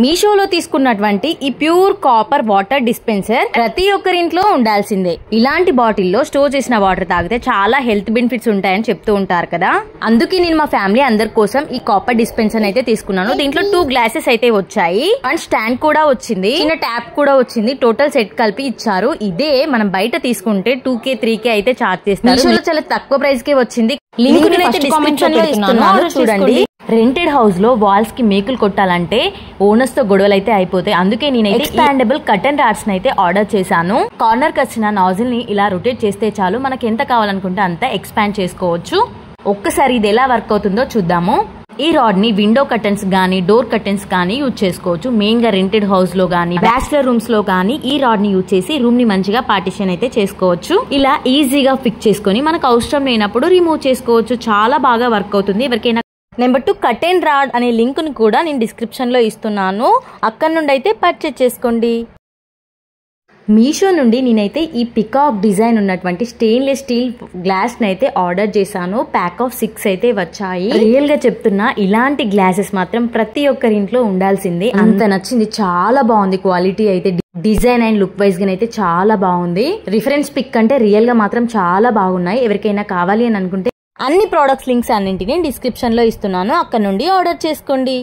మీషోలో తీసుకున్నటువంటి ఈ ప్యూర్ కాపర్ వాటర్ డిస్పెన్సర్ ప్రతి ఒక్కరి ఇంట్లో ఉండాల్సిందే. ఇలాంటి బాటిల్లో స్టోర్ చేసిన వాటర్ తాగితే చాలా హెల్త్ బెనిఫిట్స్ ఉంటాయని చెప్తూ ఉంటారు కదా. అందుకే నేను మా ఫ్యామిలీ అందరి కోసం ఈ కాపర్ డిస్పెన్సర్ అయితే తీసుకున్నాను. దీంట్లో 2 గ్లాసెస్ అయితే వచ్చాయి అండ్ స్టాండ్ కూడా వచ్చింది, చిన్న ట్యాప్ కూడా వచ్చింది. టోటల్ సెట్ కలిపి ఇచ్చారు. ఇదే మనం బయట తీసుకుంటే 2K 3K అయితే చార్జ్ చేస్తారు. మీషోలో చాలా తక్కువ ప్రైస్ కే వచ్చింది. లింక్ డిస్క్రిప్షన్ లో ఇస్తున్నాను చూడండి. రెంటెడ్ హౌస్ లో వాల్స్ కి మేకులు కొట్టాలంటే ఓనర్స్ తో గొడవలు అయితే అయిపోతాయి. అందుకే నేనైతే ఎక్స్పాండబుల్ కర్టన్ రాడ్స్ అయితే ఆర్డర్ చేశాను. కార్నర్ కి వచ్చిన నాజిల్ ని ఇలా రొటేట్ చేస్తే చాలు, మనకి ఎంత కావాలనుకుంటే అంత ఎక్స్పాండ్ చేసుకోవచ్చు. ఒక్కసారి ఇది ఎలా వర్క్ అవుతుందో చూద్దాము. ఈ రాడ్ ని విండో కర్టన్స్ గానీ డోర్ కర్టన్స్ గానీ యూజ్ చేసుకోవచ్చు. మెయిన్ గా రెంటెడ్ హౌస్ లో గానీ బ్యాచిలర్ రూమ్స్ లో గానీ ఈ రాడ్ ని యూజ్ చేసి రూమ్ ని మంచిగా పార్టిషన్ అయితే చేసుకోవచ్చు. ఇలా ఈజీగా ఫిక్స్ చేసుకొని మనకు అవసరం లేనప్పుడు రిమూవ్ చేసుకోవచ్చు. చాలా బాగా వర్క్ అవుతుంది. ఎవరికైనా నెంబర్ 2 కర్టెన్ రాడ్ అనే లింక్ ను కూడా నేను డిస్క్రిప్షన్ లో ఇస్తున్నాను. అక్కడ నుండి అయితే పర్చేజ్ చేసుకోండి. మీషో నుండి నేనైతే ఈ పికాక్ డిజైన్ ఉన్నటువంటి స్టెయిన్లెస్ స్టీల్ గ్లాస్ నైతే ఆర్డర్ చేశాను. ప్యాక్ ఆఫ్ 6 అయితే వచ్చాయి. రియల్ గా చెప్తున్నా, ఇలాంటి గ్లాసెస్ మాత్రం ప్రతి ఒక్కరి ఇంట్లో ఉండాల్సిందే. అంత నచ్చింది, చాలా బాగుంది. క్వాలిటీ అయితే డిజైన్ అండ్ లుక్ వైజ్ గా అయితే చాలా బాగుంది. రిఫరెన్స్ పిక్ అంటే రియల్ గా మాత్రం చాలా బాగున్నాయి. ఎవరికైనా కావాలి అని అనుకుంటే అన్ని ప్రొడక్ట్స్ లింక్స్ అన్నింటినీ డిస్క్రిప్షన్ లో ఇస్తున్నాను. అక్కడ నుండి ఆర్డర్ చేసుకోండి.